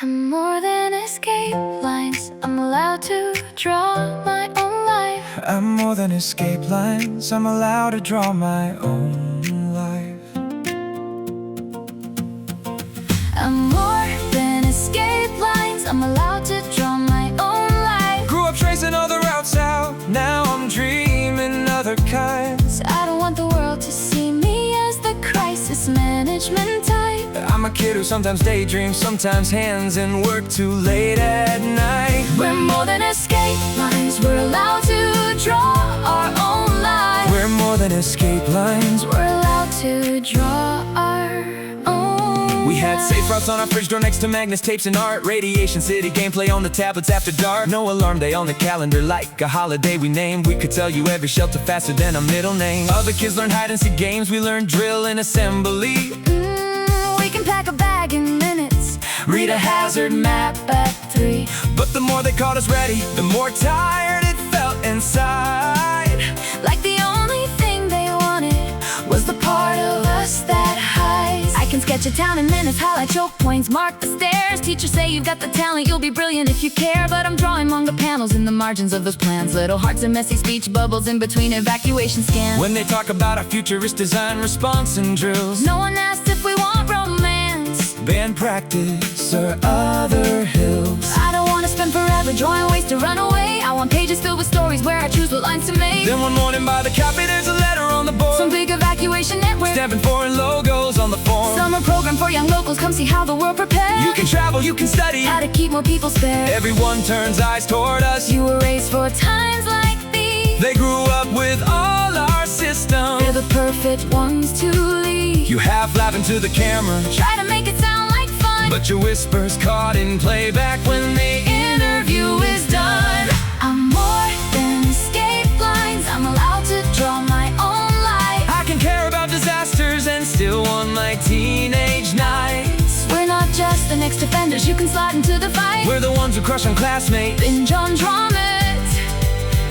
I'm more than escape lines. I'm allowed to draw my own life. I'm more than escape lines. I'm allowed to draw my own life. I'm more than escape lines. I'm allowed to draw my own life. Grew up tracing all the routes out. Now I'm dreaming other kinds. I don't want the world to see me as the crisis management type. I'm a kid who sometimes daydreams, sometimes hands in work too late at night. We're more than escape lines. We're allowed to draw our own life. We're more than escape lines. We're allowed to draw our own. We had safe routes on our fridge door next to magnets, tapes and art. Radiation City gameplay on the tablets after dark. No alarm day on the calendar like a holiday we named. We could tell you every shelter faster than a middle name. Other kids learned hide and seek games. We learned drill and assembly. We can pack a bag in minutes. Read a hazard map at 3. But the more they called us ready, the more tired it felt inside. Like the only thing they wanted was the part of us that hides. I can sketch a town in minutes, highlight choke points, mark the stairs. Teachers say you've got the talent, you'll be brilliant if you care. But I'm drawing longer panels in the margins of those plans. Little hearts and messy speech bubbles in between evacuation scans. When they talk about our futurist design response and drills, no one asked if we want romance, band practice, or other hills. I don't want to spend forever drawing ways to run away. I want pages filled with stories where I choose what lines to make. Then one morning by the cafe there's a letter on the board. Some big evacuation network, stamping foreign logos on the form. Summer program for young locals, come see how the world prepares. You can travel, you can study, how to keep more people spared. Everyone turns eyes toward us. You were raised for times like these. They grew up with all our systems. They're the perfect ones to lead. You half laugh into the camera, try to make it sound like fun, but your whispers caught in playback when the interview is done. I'm more than escape lines. I'm allowed to draw my own life. I can care about disasters and still want my teenage nights. We're not just the next offenders you can slot into the fight. We're the ones who crush on classmates, binge on dramas,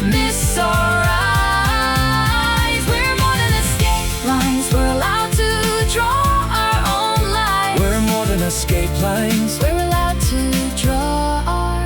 miss our eyes. We're more than escape lines. We're allowed to draw our own life. We're more than escape lines. We're allowed to draw our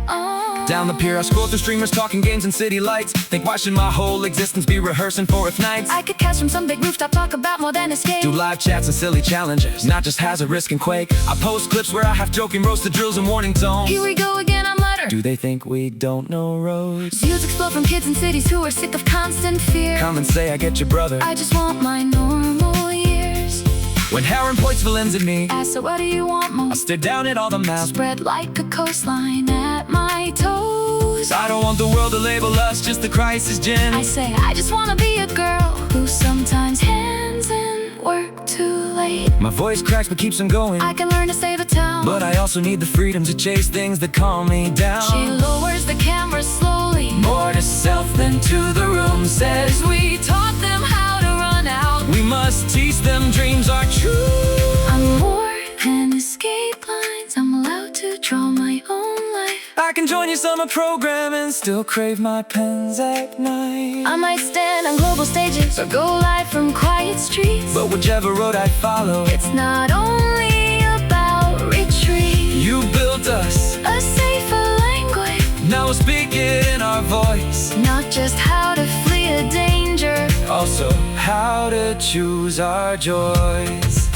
own. Down the pier I scroll through streamers talking games and city lights. Think why should my whole existence be rehearsing for if nights? I could catch from some big rooftop talk about more than escape. Do live chats and silly challenges, not just hazard, risk and quake. I post clips where I half joking roast the drills and warning tones. Here we go again on Mutter. Do they think we don't know roads? Views explode from kids in cities who are sick of constant fear. Come and say I get your brother. I just want my normal years. When Harren points villains at me, ask her what do you want most? I stare down at all the maps spread like a coastline at my toes. I don't want the world to label us just the crisis gen. I say I just wanna be a girl who sometimes hands in work too late. My voice cracks but keeps on going. I can learn to save a town, but I also need the freedom to chase things that calm me down. She lowers the camera slowly, more to self than to the room. Says we taught them how to run out, we must teach them dreams are true. I'm more than escape lines. I'm allowed to draw my own life. I can join your summer program and still crave my pens at night. I might stand on global stages or go live from quiet streets, but whichever road I follow, it's not only about retreat. You built us a safer language. Now we'll speak it in our voice. Not just how to flee a danger, also how to choose our joys.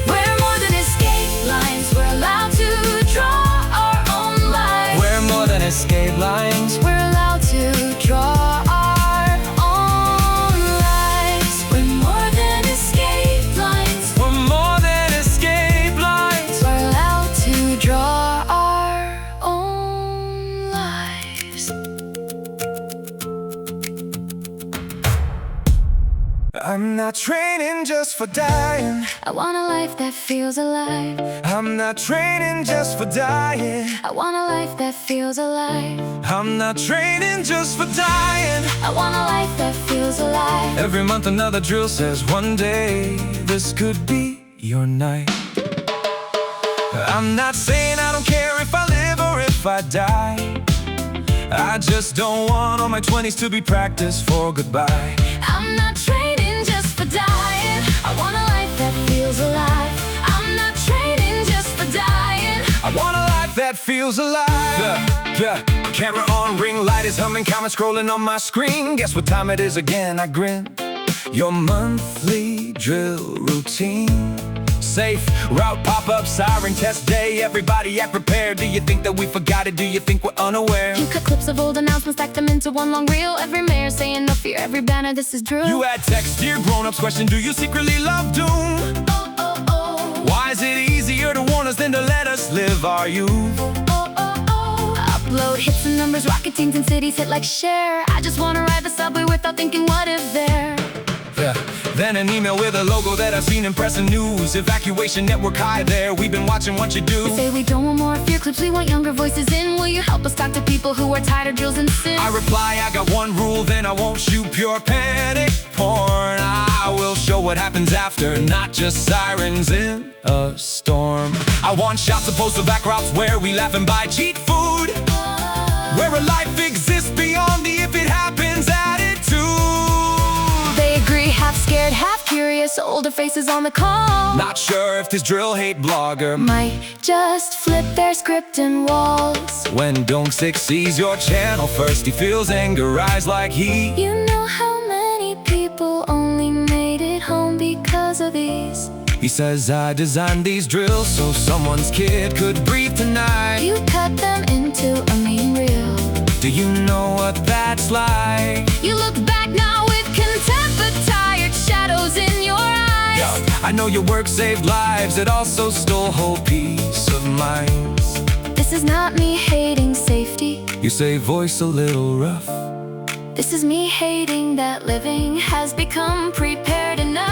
We're more than escape lines. We're allowed to draw our own life. We're more than escape lines. We're allowed to draw our own lives. We're more than escape lines. We're more than escape lines. We're allowed to draw our own lives. I'm not training just for dying. I want a life that feels alive. I'm not training just for dying. I want a life that feels alive. I'm not training just for dying. I want a life that feels alive. Every month another drill says one day this could be your night. I'm not saying I don't care if I live or if I die. I just don't want all my 20s to be practice for goodbye. I'm not training just for dying. I want a life that feels alive. I'm not training just for dying. I Want a life that feels alive. Camera on, ring light is humming, comments scrolling on my screen. Guess what time it is again, I grin. Your monthly drill routine. Safe route, pop-up, siren test day. Everybody act prepared. Do you think that we forgot it? Do you think we're unaware? You cut clips of old announcements, stack them into one long reel. Every mayor saying no fear, every banner, this is drill. You add text, dear grown-ups, question, do you secretly love doom? Oh, oh, oh. Why is it easier to warn us than to let us live our youth? Oh, oh, oh. Upload hits and numbers, rocket teams and cities hit like share. I just wanna ride the subway without thinking what if there. Then an email with a logo that I've seen in press and news. Evacuation network, hi there, we've been watching what you do. They say we don't want more fear clips, we want younger voices in. Will you help us talk to people who are tired of drills and sin? I reply, I got one rule, then I won't shoot pure panic porn. I will show what happens after, not just sirens in a storm. I want shots opposed to back routes where we laugh and buy cheap food, where a life exists beyond the if it happens attitude. They agree, half scared, half curious, older faces on the call. Not sure if this drill hate blogger might just flip their script and walls. When Dong Six sees your channel first, he feels anger rise like heat. You know how many people only made it home because of these? He says, I designed these drills so someone's kid could breathe tonight. You cut them into a meme reel. Do you know what that's like? You look back now with contempt, but tired shadows in your eyes. Yo, I know your work saved lives, it also stole whole peace of mind. This is not me hating safety. You say voice a little rough. This is me hating that living has become prepared enough.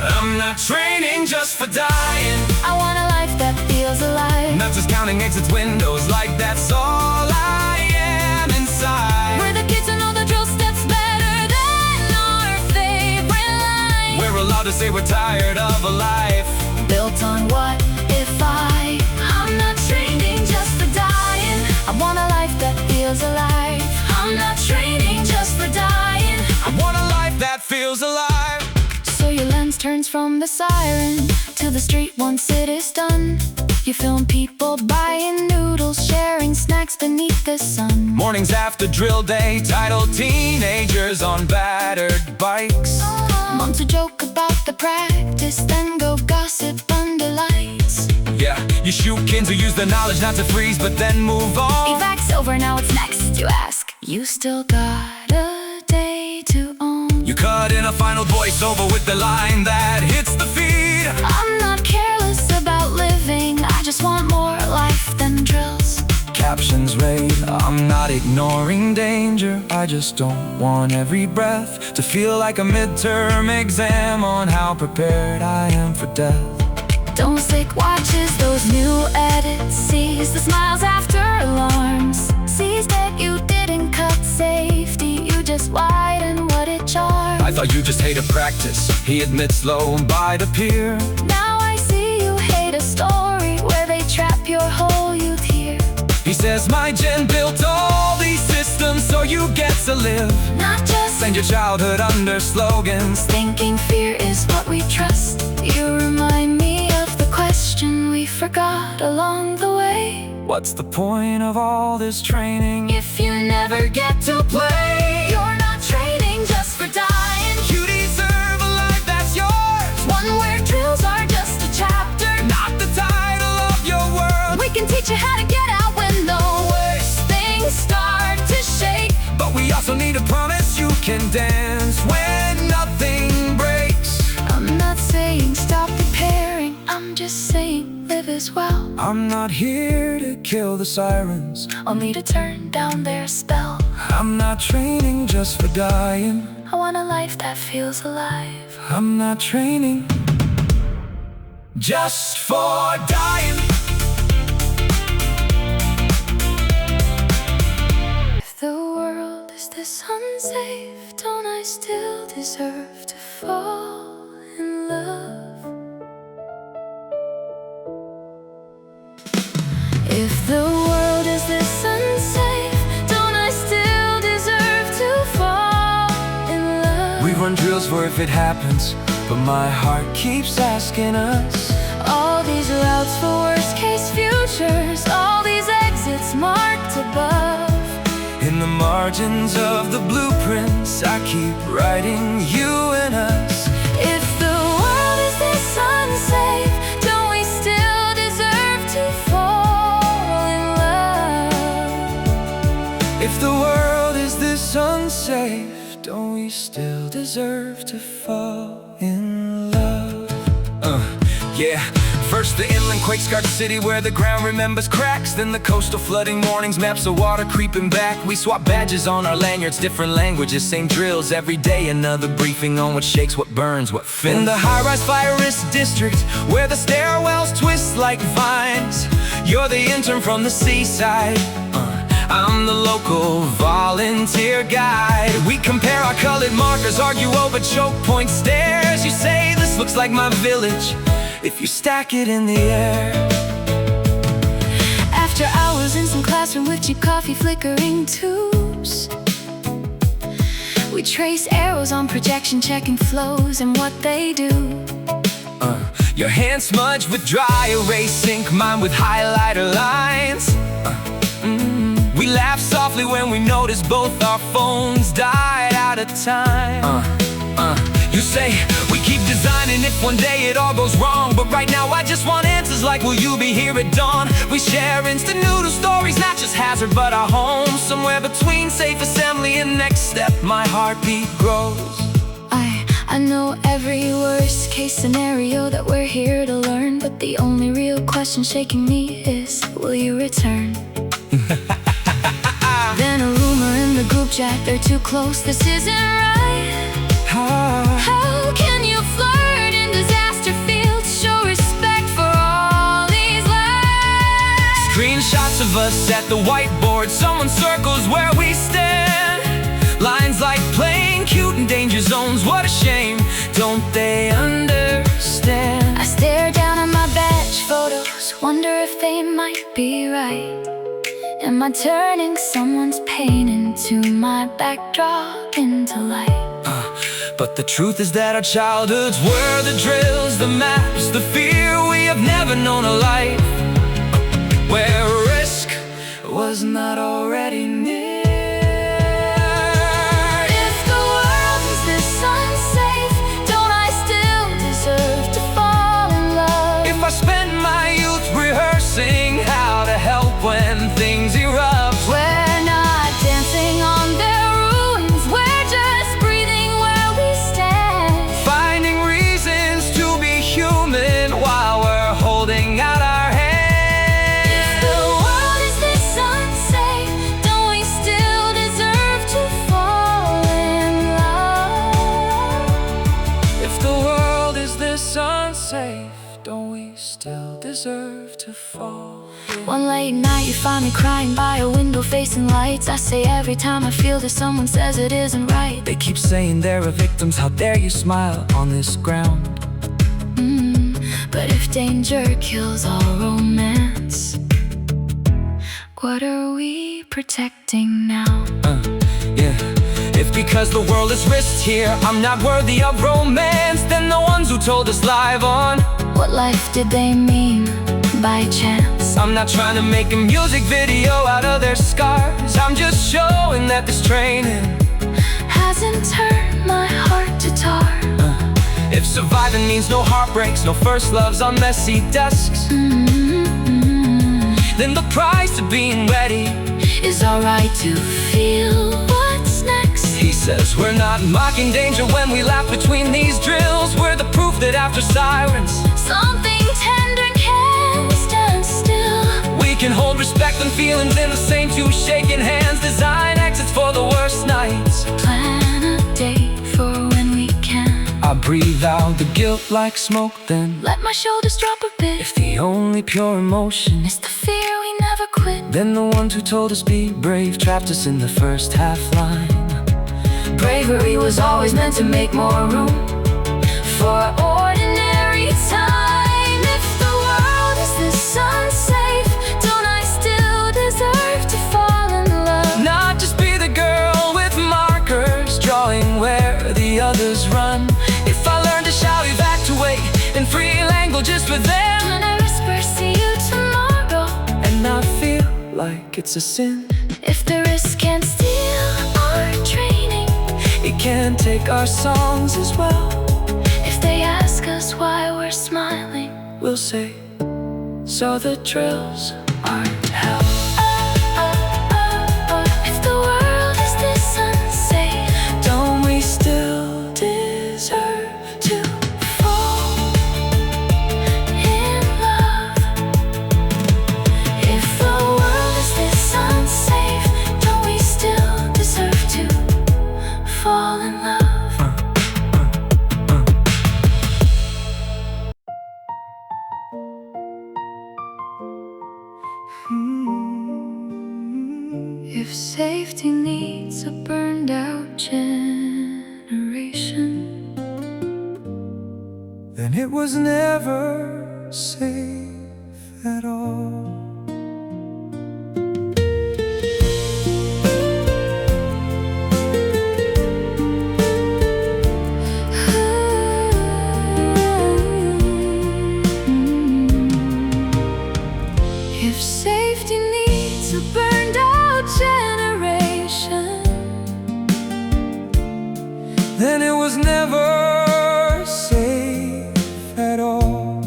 I'm not training just for dying. I want a life that feels alive. Not just counting exits windows like that's all I am inside. We're the kids who know the drill steps better than our favorite line. We're allowed to say we're tired of a life built on what if I'm not training just for dying. I want a life that feels alive. I'm not training just for dying. I want a life that feels alive. So your lens turns from the siren to the street once it is done. You film people buying noodles, sharing snacks beneath the sun. Mornings after drill day, titled teenagers on battered bikes. Moms who joke about the practice, then go gossip under lights. Yeah, you shoot kids who use the knowledge not to freeze, but then move on. Evac's over, now it's next. You ask, you still got a day to own. You cut in a final voiceover with the line that hits the feed. I'm not careless about living, I just want more life than drills. Captions read, I'm not ignoring danger, I just don't want every breath to feel like a midterm exam on how prepared I am for death. Don't Sick watches those new edits, sees the smiles after alarms, sees that you didn't cut safety, you just widen what it charms. I thought you just hated practice, he admits low by the pier. Now I see you hate a story where they trap your whole youth here. He says my gen built all these systems so you get to live, not just spend your childhood under slogans, thinking fear is what we trust. You remind me of the question we forgot along the way. What's the point of all this training if you never get to play? You're not training just for dying. You deserve a life that's yours, one where drills are just a chapter, not the title of your world. We can teach you how to get out when the worst things start to shake, but we also need a promise you can dance when nothing breaks. I'm not saying stop preparing, I'm just saying live as well. I'm not here to kill the sirens, only to turn down their spell. I'm not training just for dying, I want a life that feels alive. I'm not training just for dying. If the world is this unsafe, don't I still deserve to fall in love? If the world is this unsafe, don't I still deserve to fall in love? We run drills for if it happens, but my heart keeps asking us. All these margins of the blueprints I keep writing, you and us. If the world is this unsafe, don't we still deserve to fall in love? If the world is this unsafe, don't we still deserve to fall in love? Yeah. First the inland quake scarred city where the ground remembers cracks. Then the coastal flooding mornings, maps of water creeping back. We swap badges on our lanyards, different languages, same drills every day. Another briefing on what shakes, what burns, what fits. In the high-rise fire risk district where the stairwells twist like vines, you're the intern from the seaside, I'm the local volunteer guide. We compare our colored markers, argue over choke point stairs. You say this looks like my village if you stack it in the air. After hours in some classroom with cheap coffee flickering tubes, we trace arrows on projection, checking flows and what they do. Your hand smudged with dry erase ink, mine with highlighter lines. We laugh softly when we notice both our phones died out of time. You say, we keep designing if one day it all goes wrong. But right now I just want answers like, will you be here at dawn? We share instant noodle stories, not just hazard but our home. Somewhere between safe assembly and next step, my heartbeat grows. I know every worst case scenario that we're here to learn, but the only real question shaking me is, will you return? Then a rumor in the group chat, they're too close, this isn't right. How can you flirt in disaster fields, show respect for all these lives? Screenshots of us at the whiteboard, someone circles where we stand. Lines like playing cute in danger zones, what a shame, don't they understand? I stare down at my badge photos, wonder if they might be right. Am I turning someone's pain into my backdrop into light? But the truth is that our childhoods were the drills, the maps, the fear we have never known a life where risk was not already near. If the world is this unsafe, don't I still deserve to fall in love? If I spent my youth rehearsing how to help when things erupt, we're not dancing on their ruins, we're just breathing where we stand. Finding reasons to be human while we're holding out our hands. If the world is this unsafe, don't we still deserve to fall in love? If the world is this unsafe, don't we still deserve to fall? One late night you find me crying by a window facing lights. I say every time I feel that someone says it isn't right. They keep saying they're a victims, how dare you smile on this ground? But if danger kills all romance, what are we protecting now? Yeah. If because the world is risked here, I'm not worthy of romance, then the ones who told us live on, what life did they mean by chance? I'm not trying to make a music video out of their scars, I'm just showing that this training hasn't turned my heart to tar. If surviving means no heartbreaks, no first loves on messy desks, then the price of being ready is alright to feel what's next. He says we're not mocking danger when we laugh between these drills. We're the proof that after sirens, something tender can stand still. we can hold respect and feelings in the same two shaking hands. Design exits for the worst nights, Plan a date for when we can. I breathe out the guilt like smoke, then Let my shoulders drop a bit. if the only pure emotion It's the fear we never quit. then the ones who told us be brave trapped us in the first half line. Bravery was always meant to make more room for ordinary time. If the world is this unsafe, don't I still deserve to fall in love? Not just be the girl with markers drawing where the others run. If I learn to shout evacuate in free languages for them, When I whisper see you tomorrow, and I feel like it's a sin, if the risk can't steal can't take our songs as well. If they ask us why we're smiling, We'll say, so the drills aren't hell. If the world is this unsafe, Don't we still deserve to fall in love? If the world is this unsafe, don't we still deserve to fall in love? If safety needs a burned out generation, then it was never safe at all. if safety needs a burned out generation, Then it was never safe at all.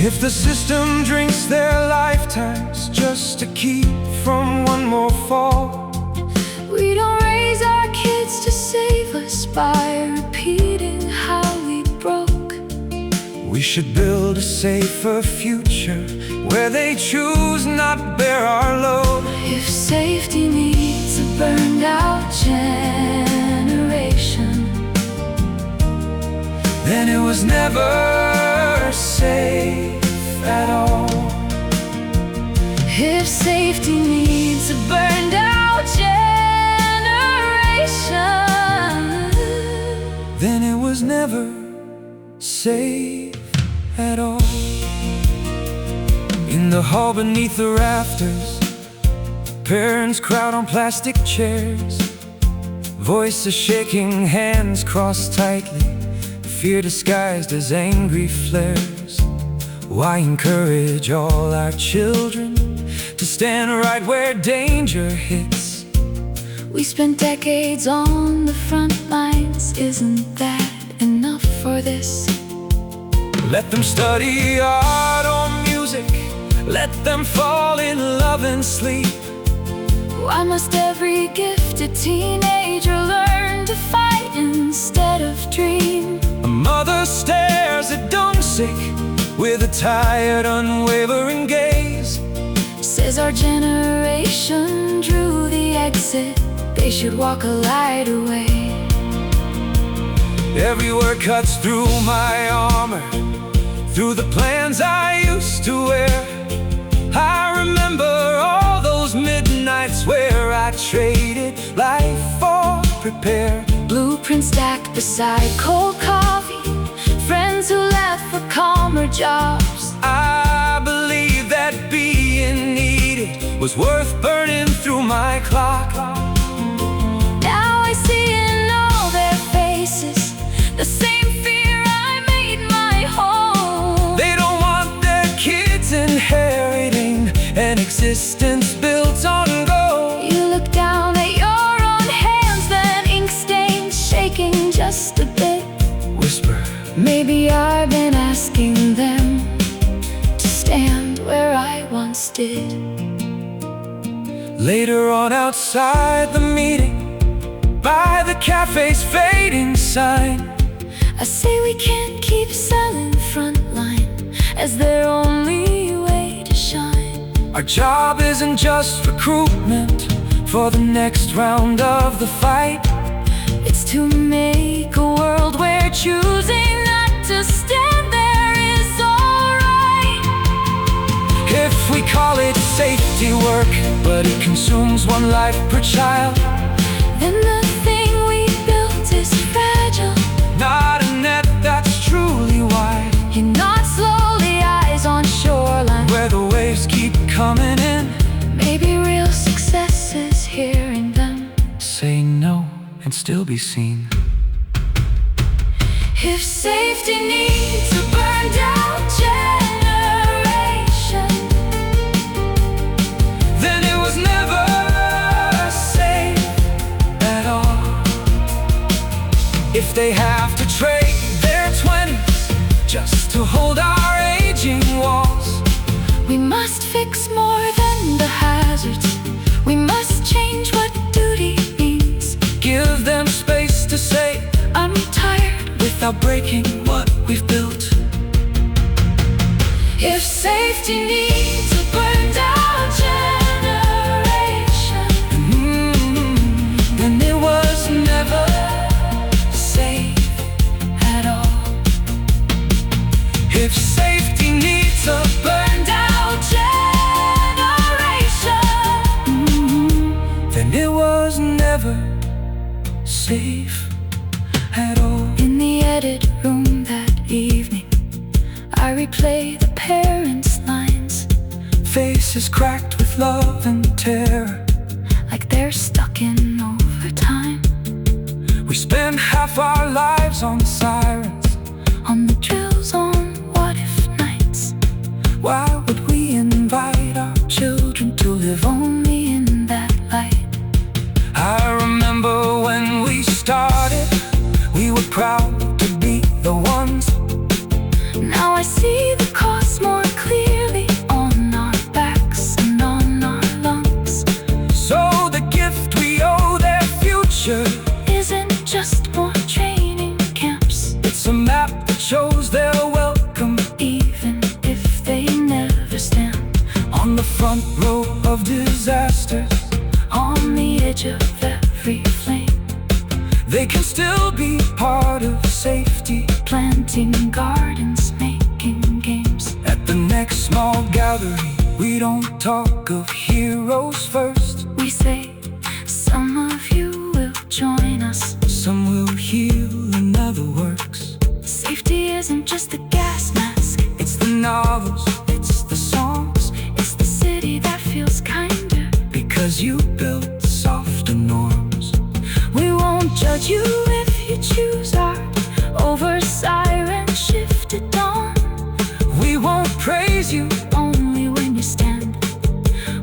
If the system drinks their lifetimes just to keep from one more fall, we don't raise our kids to save us by repeating how we broke. we should build a safer future where they choose not bear our load. If safety needs a burned out generation, Then it was never safe at all. if safety needs a burned out generation, Then it was never safe at all. In the hall beneath the rafters, parents crowd on plastic chairs, voices shaking, hands crossed tightly, fear disguised as angry flares. Why encourage all our children to stand right where danger hits? we spent decades on the front lines. Isn't that enough for this? Let them study art or music, let them fall in love and sleep. Why must every gifted teenager learn to fight instead of dream? A mother stares at Dong-sik with a tired, unwavering gaze. Says our generation drew the exit, they should walk a light away. Every word cuts through my armor, through the plans I used to wear. I remember all those midnights where I traded life for prepare. Blueprints stacked beside cold coffee, friends who left for calmer jobs. I believe that being needed was worth burning through my clock. Now I see in all their faces the same fear I made my home. They don't want their kids inheriting an existence built on gold. You look down at your own hands, then ink stains shaking just a bit. Whisper, Maybe I've been asking them to stand where I once did. later on outside the meeting, by the cafe's fading sign, I say we can't keep selling frontline as their only way to shine. our job isn't just recruitment for the next round of the fight. It's to make a world where choosing not to stand there is alright. If we call it safety work, but it consumes one life per child, Then the thing we built is fragile. not a net that's truly wide, You nod slowly, eyes on shoreline. where the waves keep coming in. Maybe real success is hearing them. Say no and still be seen. If safety needs a burned out generation, Then it was never safe at if they have to trade their 20s just to hold our aging walls. We must fix more than the hazards. We must change what duty means. Give them space to say, I'm tired, without breaking what we've built. if safety needs a burned out generation, then it was never safe at all. If safety needs a burned out generation, then it was never safe at all. In the edit room that evening, I replay the parents' lines, faces cracked with love and terror, like they're stuck in overtime. We spent half our lives on sirens, on the drills, on what-if nights. Why would we invite our children to live Only in that light. I remember when we started, we were proud to be the ones. Now I see the cost more clearly, on our backs and on our lungs. So the gift we owe their future Isn't just more training camps, it's a map that shows their welcome, even if they never stand on the front row of disasters, on the edge of every flame. they can still be part of safety. Planting gardens, making games. At the next small gathering, we don't talk of heroes first. We say, some of you will join us. Some will heal and other works. Safety isn't just the gas mask, It's the novels, it's the songs, it's the city that feels kinder. because you built softer norms. We won't judge you if you choose art over siren shifted dawn. We won't praise you Only when you stand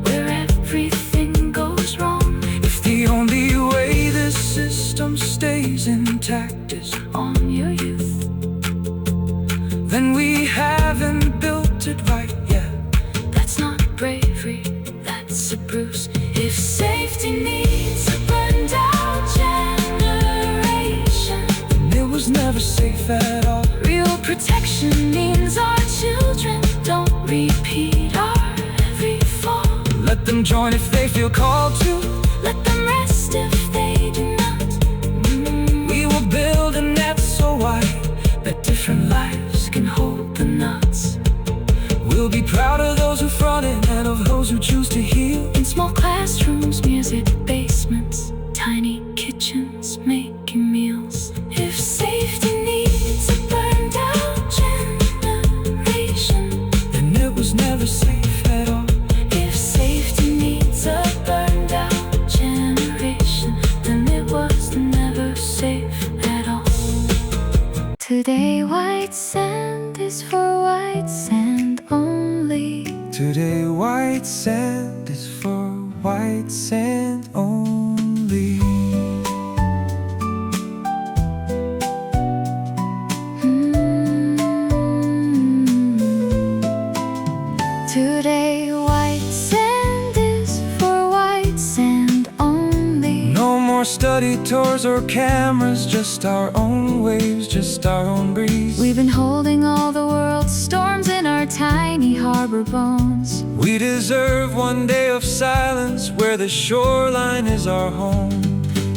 where everything goes wrong. if the only way this system stays intact is On your youth, then we haven't built it right yet. that's not bravery, that's a bruise. If safety needs a burned out generation, It was never safe at all. real protection means our children don't repeat our every fall. Let them join if they feel called to. Let them rest if they do not. We will build a net so wide that different lives can hold the nuts. We'll be proud of those who fronted and of those who choose to heal. In small classrooms, music basements, tiny kitchens making meals. If safety needs a burned out generation, And it was never safe at all. if safety needs a burned out generation, then it was never safe at all. Today white sand is for white sand only. Today white sand is for white sand only. Today white sand is for white sand only. No more study tours or cameras, just our own waves, just our own breeze. We've been holding all the world's storms in our tiny harbor bones. We deserve one day of silence where the shoreline is our home.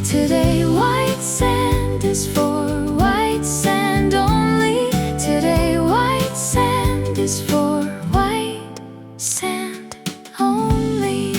Today white sand is for white sand only. Today white sand is for white sand only.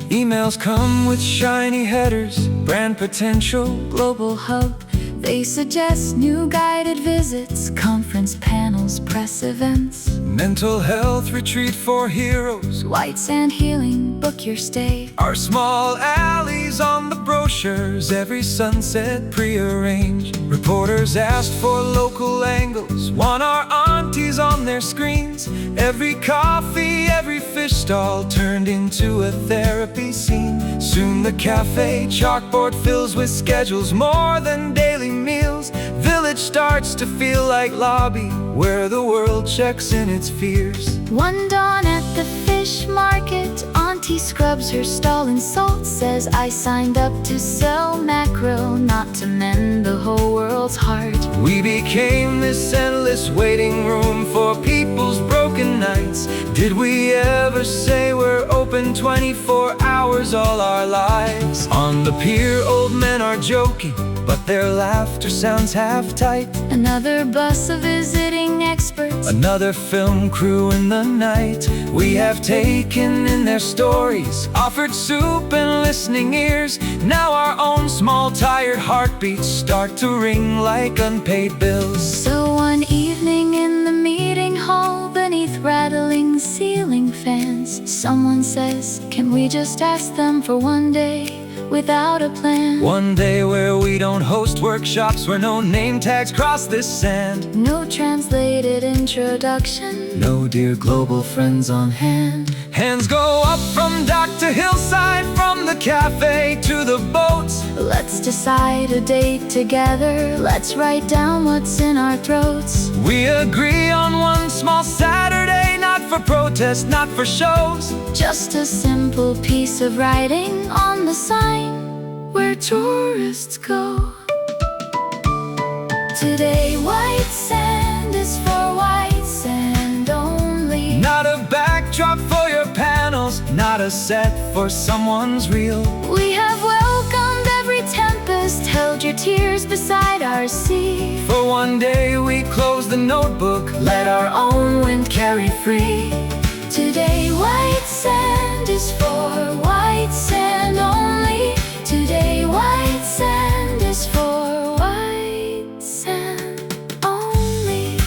Emails come with shiny headers, brand potential. Global hub, they suggest new guided visits, conference panels, press events. Mental health retreat for heroes. White sand healing, book your stay. Our small alleys on the brochures, every sunset prearranged. Reporters asked for local angles, want our aunties on their screens. Every coffee, every fish stall turned into a therapy scene. Soon the cafe chalkboard fills with schedules more than daily meals. village starts to feel like lobby, where the world checks in its fears. One dawn at the fish market, Auntie scrubs her stall in salt, says, I signed up to sell mackerel, not to mend the whole world's heart. We became this endless waiting room for people's broken nights. Did we ever say we're open 24 hours all our lives? On the pier, old men are joking, but their laughter sounds half tight. Another bus of visiting experts, Another film crew in the night. We have taken in their stories, offered soup and listening ears. Now our own small tired heartbeats start to ring like unpaid bills. So one evening in the meeting hall, beneath rattling ceiling fans, someone says, can we just ask them for one day without a plan? One day where we don't host workshops, where no name tags cross this sand. No translated introduction, No dear global friends on hand. Hands go up from dock to hillside, from the cafe to the boats. let's decide a date together, let's write down what's in our throats. We agree on one small Saturday, not for protest, not for shows. Just a simple piece of writing on the sign where tourists go. Today white sand is for white sand only. Not a backdrop for your panels, not a set for someone's reel. We have welcomed every tempest, held your tears beside our sea. For one day we close the notebook, let our own wind carry free. Today white sand is for white sand only. Today white sand is for white sand only.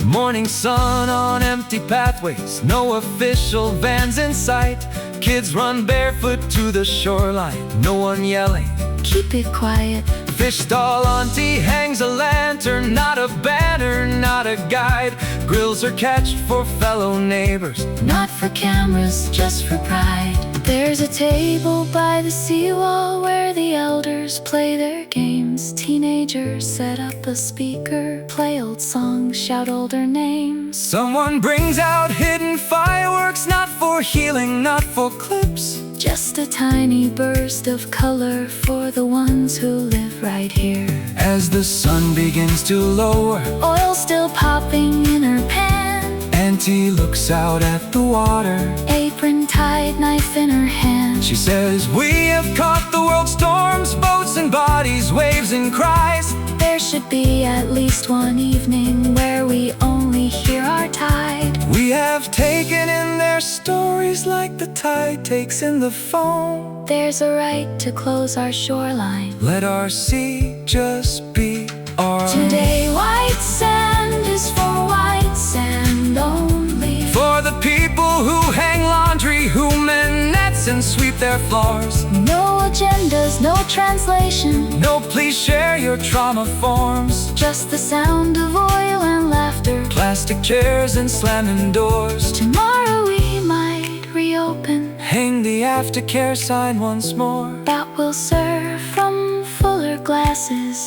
Morning sun on empty pathways, no official vans in sight. Kids run barefoot to the shoreline, no one yelling, Keep it quiet. fish stall auntie hangs a lantern, not a banner, not a guide. Grills are catched for fellow neighbors, Not for cameras, just for pride. There's a table by the seawall where the elders play their games. Teenagers set up a speaker, play old songs, shout older names. someone brings out hidden fireworks, not for healing, not for clips. Just a tiny burst of color for the ones who live right here. As the sun begins to lower, Oil still popping in her pan, Auntie looks out at the water. apron tied, knife in her hand. She says, we have caught the world's storms, boats and bodies, waves and cries. There should be at least one evening where we only hear our tide. We have taken in their stories like the tide takes in the foam. There's a right to close our shoreline. Let our sea just be our own. Today white sand is for white sand only. For the people who hang laundry, who mend nets and sweep their floors. No agendas, no translation, No, please share your trauma forms. just the sound of oil and laughter. Plastic chairs and slamming doors. Tomorrow we might reopen, Hang the aftercare sign once more. that will serve from fuller glasses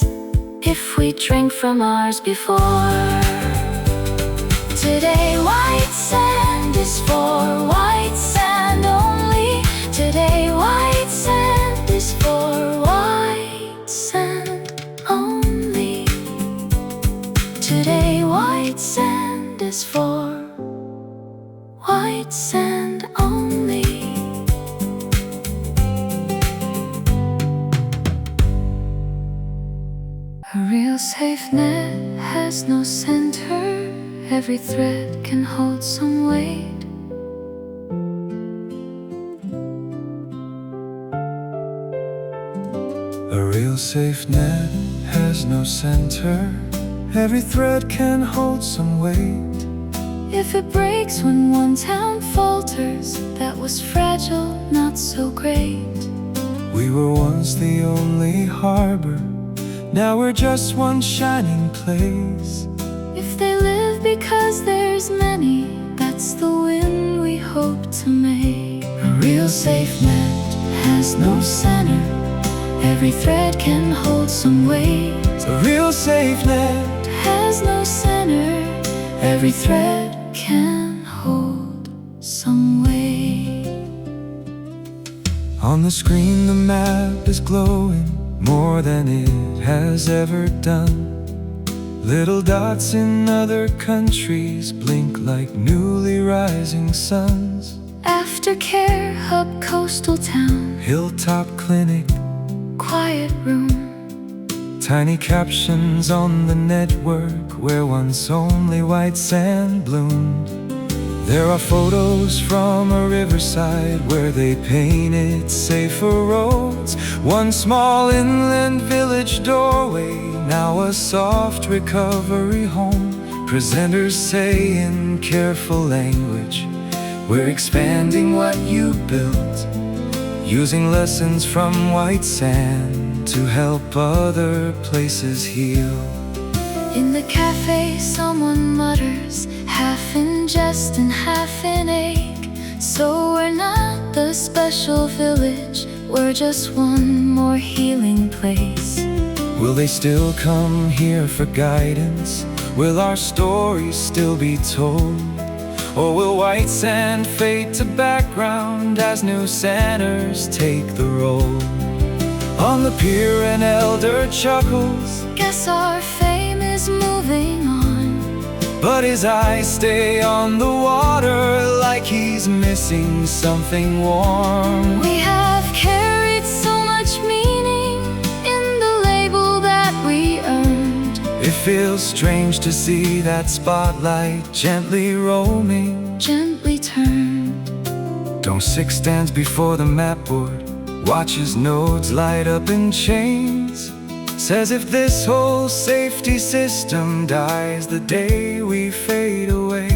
if we drink from ours before. Today white sand is for white sand only. Today white sand is for white sand only. Today white sand is for white sand only. A real safe net has no center. Every thread can hold some weight. A real safe net has no center. Every thread can hold some weight. If it breaks when one town falters, that was fragile, not so great. We were once the only harbor, now we're just one shining place. If they live because there's many, that's the win we hope to make. A real safe net has no center. Every thread can hold some weight. A real safe net has no center. Every thread can hold some weight. On the screen the map is glowing more than it has ever done. Little dots in other countries blink like newly rising suns. Aftercare hub, coastal town, Hilltop clinic, quiet room. tiny captions on the network where once only white sand bloomed. There are photos from a riverside where they painted safer roads. One small inland village doorway, now a soft recovery home. Presenters say in careful language, we're expanding what you built, using lessons from white sand to help other places heal. In the cafe someone mutters, half in jest and half in ache. So we're not the special village, we're just one more healing place. Will they still come here for guidance? Will our stories still be told? Or will white sand fade to background as new centers take the role? On the pier an elder chuckles, Guess our fame is moving on. but his eyes stay on the water like he's missing something warm. We have carried so much meaning in the label that we earned. It feels strange to see that spotlight gently roaming. Gently turned. Don't six stands before the map board, watches nodes light up in chains. Says if this whole safety system dies the day we fade away.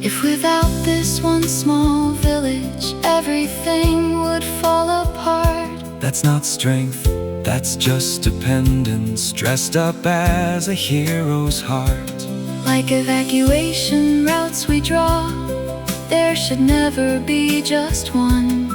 If without this one small village, everything would fall apart. That's not strength, that's just dependence, dressed up as a hero's heart. Like evacuation routes we draw, there should never be just one.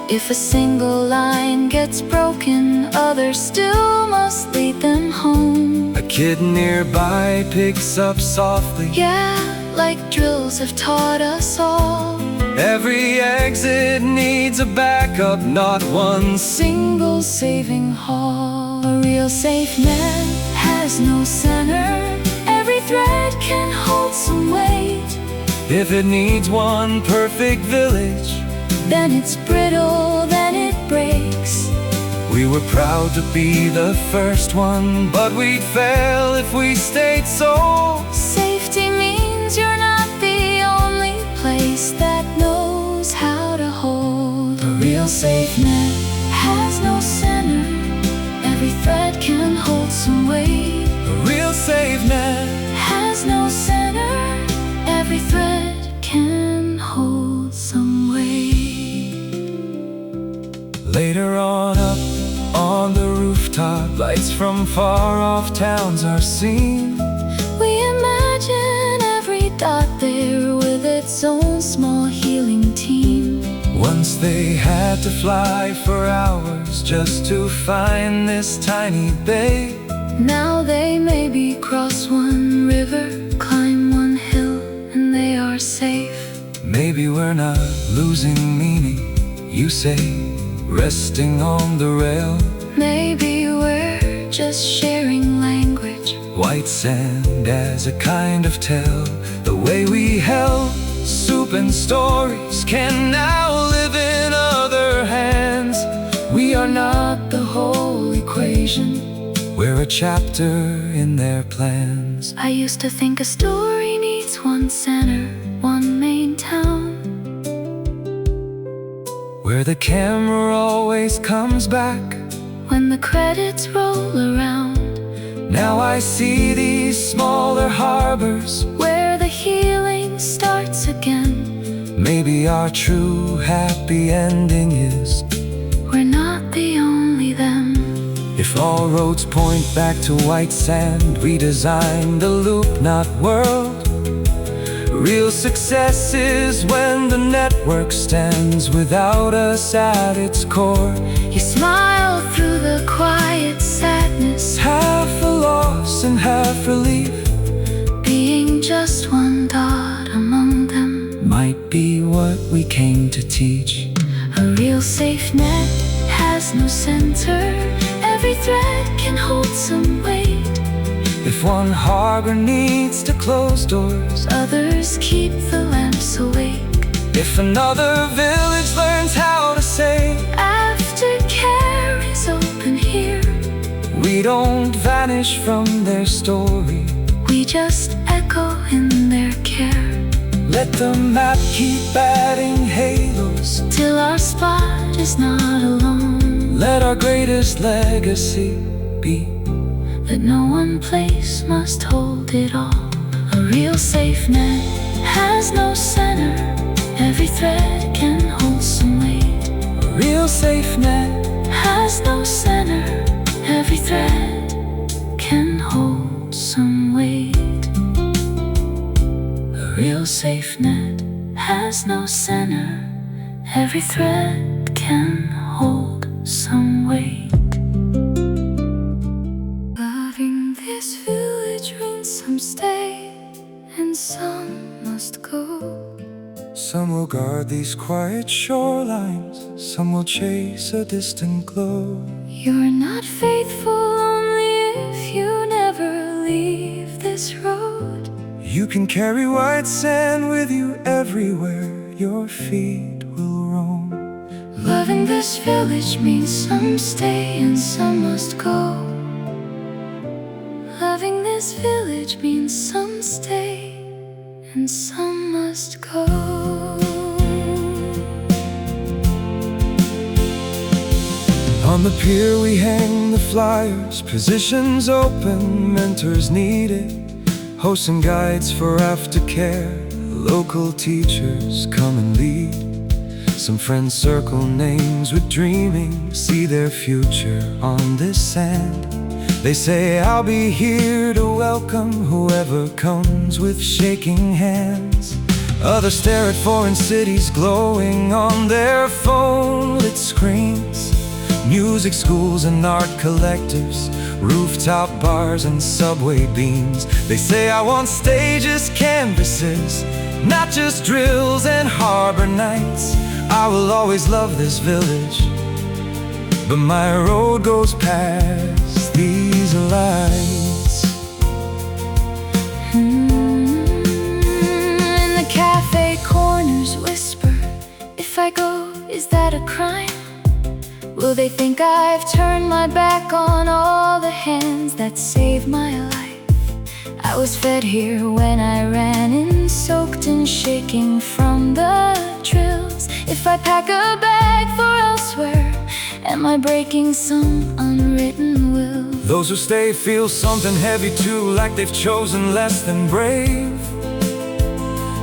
If a single line gets broken, others still must lead them home. A kid nearby picks up softly, Yeah, like drills have taught us all. every exit needs a backup, not one Single saving haul. A real safe net has no center. Every thread can hold some weight. If it needs one perfect village, Then it's brittle, then it breaks. we were proud to be the first one, but we'd fail if we stayed so. Safety means you're not the only place that knows how to hold. A real safe net has no center. Every thread can hold some weight. A real safe net Has no center. Every thread can hold some weight. Later on up the rooftop, lights from far off towns are seen. We imagine every dot there with its own small healing team. Once they had to fly for hours just to find this tiny bay. Now they maybe cross one river, climb one hill, and they are safe. Maybe we're not losing meaning, you say, resting on the rail. Maybe we're just sharing language. White sand as a kind of tell. The way we held soup and stories can now live in other hands. We are not the whole equation, we're a chapter in their plans. I used to think a story needs one center, one main town. Where the camera always comes back When the credits roll around, Now I see these smaller harbors. where the healing starts again. Maybe our true happy ending is, We're not the only them. if all roads point back to white sand, we designed the loop, not world. Real success is when the network stands without us at its core. You smile through the quiet sadness. Half loss and half relief. Being just one dot among them Might be what we came to teach. A real safe net has no center. Every thread can hold some weight. If one harbor needs to close doors, Others keep the lamps awake. if another village learns how to say, Aftercare is open here. we don't vanish from their story. We just echo in their care. Let the map keep adding halos. Till our spot is not alone. Let our greatest legacy be That no one place must hold it all. A real safe net has no center. Every thread can hold some weight. a real safe net. Has no center. Every thread can hold some weight. A real safe net has no center. Every thread can hold some weight. Loving this village means some stay and some must go. Some will guard these quiet shorelines, some will chase a distant glow. You're not faithful only if you never leave this road. You can carry white sand with you everywhere your feet will roam. Loving this village means some stay and some must go. Loving this village means some stay and some must go. On the pier we hang the flyers, positions open, mentors needed, hosts and guides for aftercare, local teachers come and lead. Some friends circle names with dreaming, see their future on this sand. They say I'll be here to welcome whoever comes with shaking hands. Others stare at foreign cities glowing on their phone-lit screens. Music schools and art collectives, rooftop bars and subway beams. They say I want stages, canvases, not just drills and harbor nights. I will always love this village, but my road goes past these lights. In the cafe corners whisper, if I go, is that a crime? Will they think I've turned my back on all the hands that saved my life? I was fed here when I ran in, soaked and shaking from the drills. If I pack a bag for elsewhere, am I breaking some unwritten will? Those who stay feel something heavy too, like they've chosen less than brave.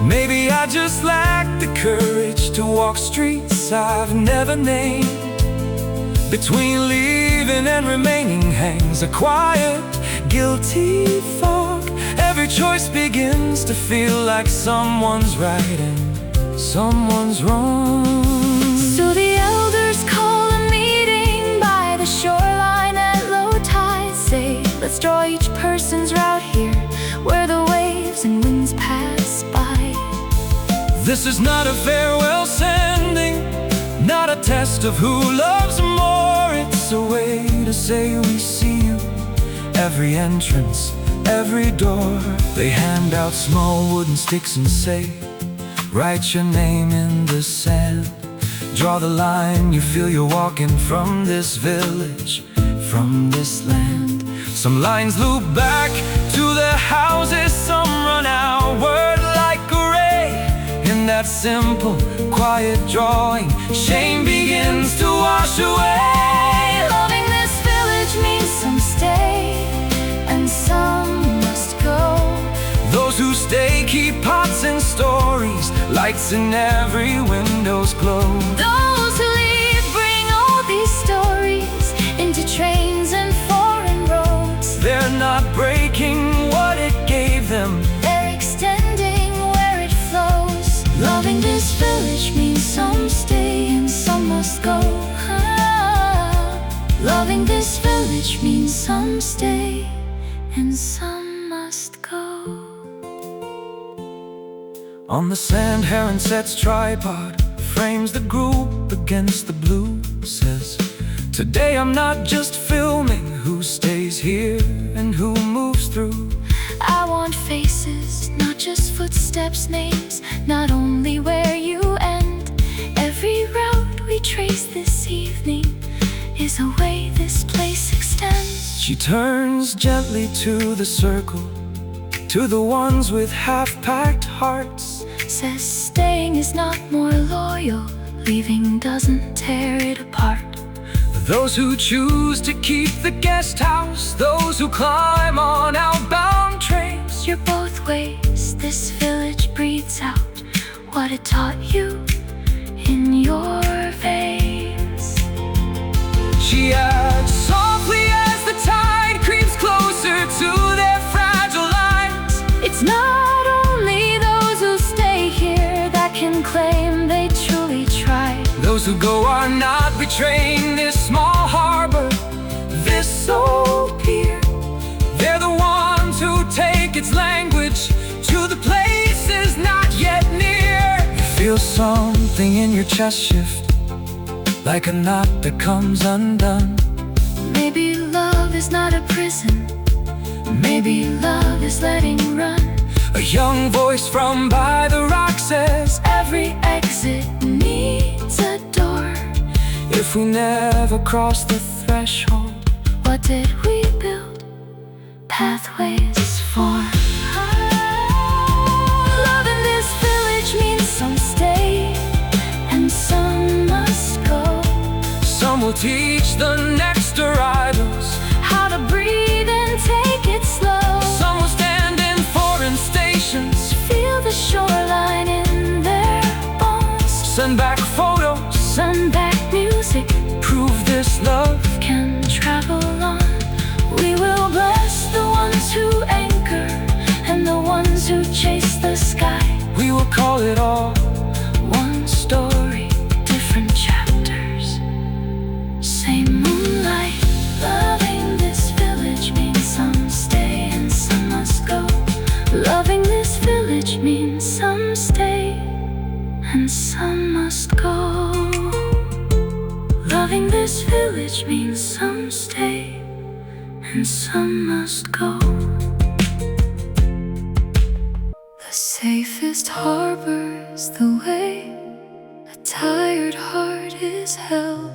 Maybe I just lack the courage to walk streets I've never named. Between leaving and remaining hangs a quiet, guilty fog. Every choice begins to feel like someone's right and someone's wrong. So the elders call a meeting by the shoreline at low tide. Say, let's draw each person's route here, where the waves and winds pass by. This is not a farewell sending, not a test of who loves more. It's a way to say we see you. Every entrance, every door. They hand out small wooden sticks and say, write your name in the sand. Draw the line, you feel you're walking from this village, from this land. Some lines loop back to the houses, some run outward like a ray. In that simple, quiet drawing, shame begins to wash away. Loving this village means some stay and some must go. Those who stay keep pots and stories, lights in every window's glow. Those who leave bring all these stories into trains and foreign roads. They're not breaking what it gave them, They're extending where it flows. Loving this village means some stay and some must go. Loving this village means some stay and some must go. On the sand, heron sets tripod, frames the group against the blue. Says, today I'm not just filming who stays here and who moves through. I want faces, not just footsteps, names, not only where you end. Every route we trace this evening is a way this place extends. She turns gently to the circle, to the ones with half-packed hearts. Says staying is not more loyal, leaving doesn't tear it apart. Those who choose to keep the guest house, those who climb on outbound trains. You're both ways, this village breathes out what it taught you in your veins. She adds softly as the tide creeps closer to their fragile lives. It's not only those who stay here that can claim they truly tried. Those who go are not betraying this small harbor, this soul pier. They're the ones who take its language to the places not yet near. You feel something in your chest shift, like a knot that comes undone. Maybe love is not a prison, maybe love is letting run. A young voice from by the rock says, every exit needs a door. if we never cross the threshold, what did we build pathways for? Love in this village means some stay and some must go. Some will teach the next arrivals How to breathe and take it slow. Some will stand in foreign stations, Feel the shoreline in their bones. send back photos, Send back music, prove this love. can travel on. We will bless the ones who anchor and the ones who chase the sky. We will call it all One story, different chapters, same moonlight. Loving this village means some stay and some must go. Loving this village means some stay and some must go. Loving this village means some stay and some must go. The safest harbor's the way a tired heart is held.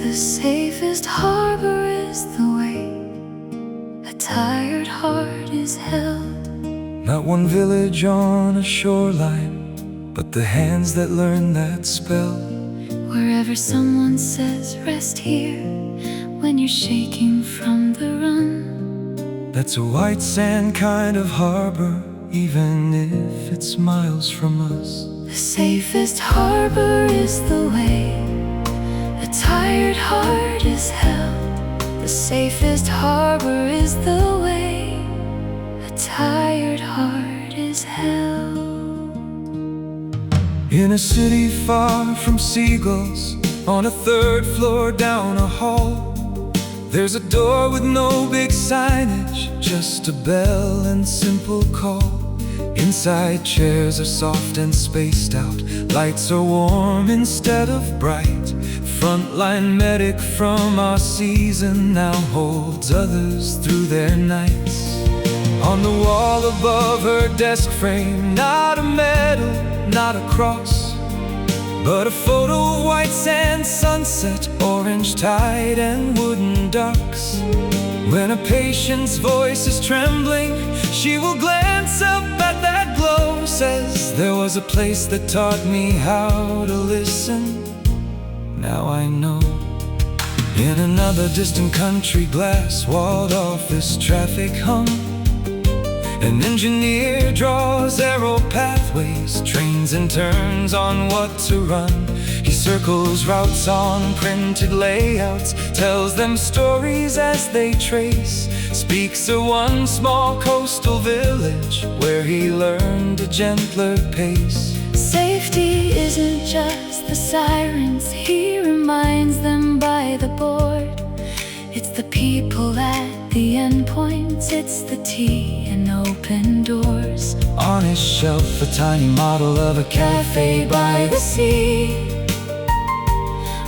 The safest harbor is the way a tired heart is held. Not one village on a shoreline, but the hands that learn that spell. Wherever someone says rest here when you're shaking from the run, That's a white sand kind of harbor, even if it's miles from us. the safest harbor is the way a tired heart is held. The safest harbor is the way a tired heart is held. In a city far from seagulls, on a third floor down a hall, there's a door with no big signage, just a bell and simple call. Inside, chairs are soft and spaced out, lights are warm instead of bright. Frontline medic from our season now holds others through their nights. On the wall above her desk frame, not a medal, not a cross, but a photo of white sand sunset, orange tide and wooden ducks. When a patient's voice is trembling, she will glance up at that glow. Says, there was a place that taught me how to listen, now I know. In another distant country, glass-walled office, traffic hum. An engineer draws arrow pathways, trains and turns on what to run. He circles routes on printed layouts, tells them stories as they trace. Speaks of one small coastal village where he learned a gentler pace. Safe safety isn't just the sirens he reminds them by the board. It's the people at the endpoints, it's the tea and open doors. On his shelf, a tiny model of a cafe by the sea.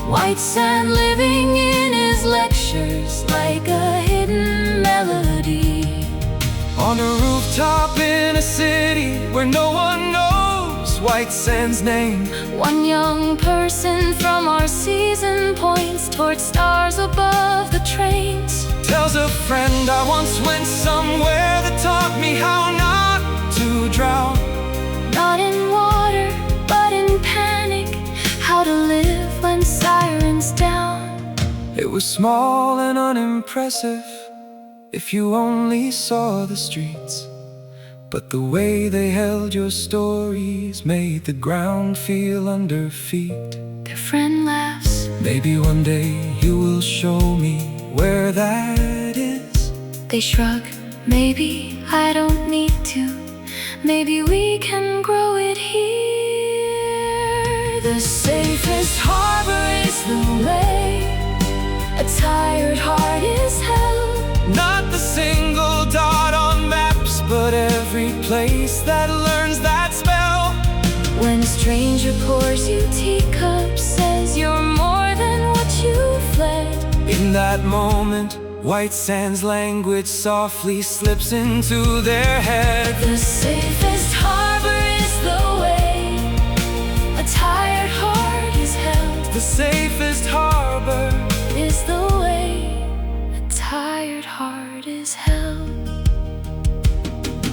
White sand living in his lectures like a hidden melody. On a rooftop in a city where no one knows White Sand's name. One young person from our season points toward stars above the trains. Tells a friend, I once went somewhere that taught me how not to drown. Not in water, but in panic. How to live when sirens down. It was small and unimpressive if you only saw the streets, but the way they held your stories made the ground feel under feet. Their friend laughs. Maybe one day you will show me where that is. They shrug. Maybe I don't need to. Maybe we can grow it here. The safest harbor is the way A tired heart is held. not the single dot on maps, but every place that learns that spell. When a stranger pours you teacups, says you're more than what you fled. In that moment, White Sand's language softly slips into their head. The safest harbor is the way a tired heart is held. The safest harbor Is the way a tired heart is held.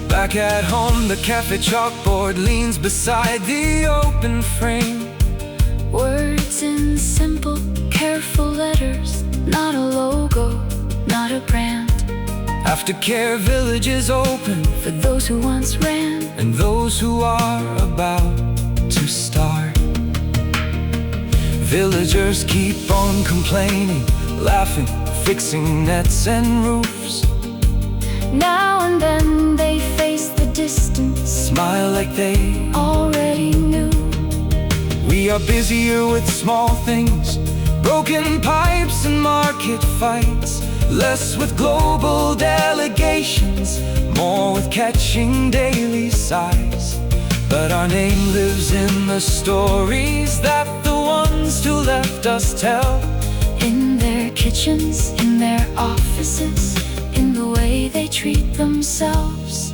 Back at home, the cafe chalkboard leans beside the open frame. Words in simple, careful letters. Not a logo, not a brand. Aftercare Village is open For those who once ran. and those who are about to start. Villagers keep on complaining, laughing, fixing nets and roofs. Now and then they face the distance. Smile like they Already knew. We are busier with small things, broken pipes and market fights. Less with global delegations, more with catching daily sighs. But our name lives in the stories that the ones who left us tell. In their kitchens, in their offices, in the way they treat themselves.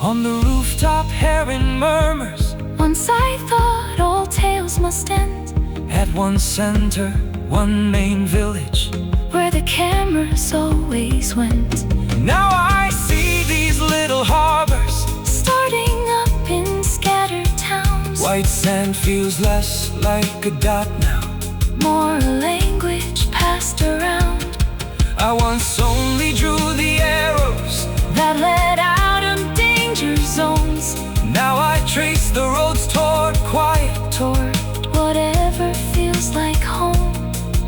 On the rooftop, heron murmurs. Once I thought all tales must end. At one center, one main village, Where the cameras always went. now I see these little harbors. Starting up in scattered towns. White Sand feels less like a dot now. More a language passed around. I once only drew the arrows, That led out of danger zones. now I trace the roads toward quiet. Toward whatever feels like home.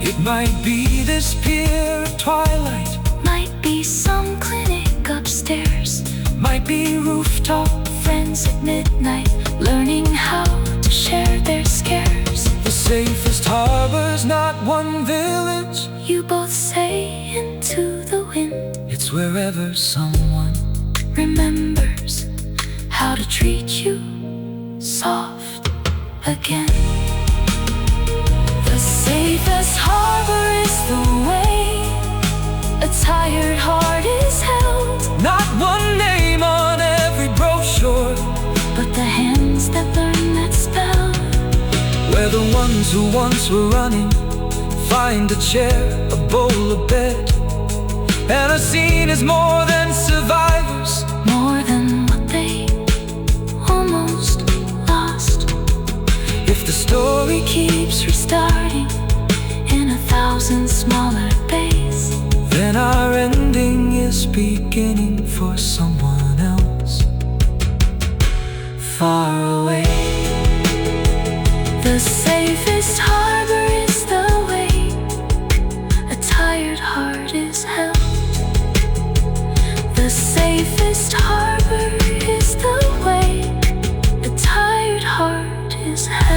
It might be this pier at twilight, Might be some clinic upstairs. might be rooftop. Friends at midnight, learning how to share their scares. The safest harbor's not one village, You both say into the wind. it's wherever someone Remembers how to treat you soft again. The safest harbor is the way a tired heart is held. not one name on every brochure, But the hands that learn that spell. where the ones who once were running find a chair, a bowl, a bed, and are seen as more than survivors. More than what they almost lost. If the story Keeps restarting in 1,000 smaller bays. then our ending is beginning for someone else far away. The safest harbor is the way a tired heart is held. The safest harbor is the way a tired heart 是海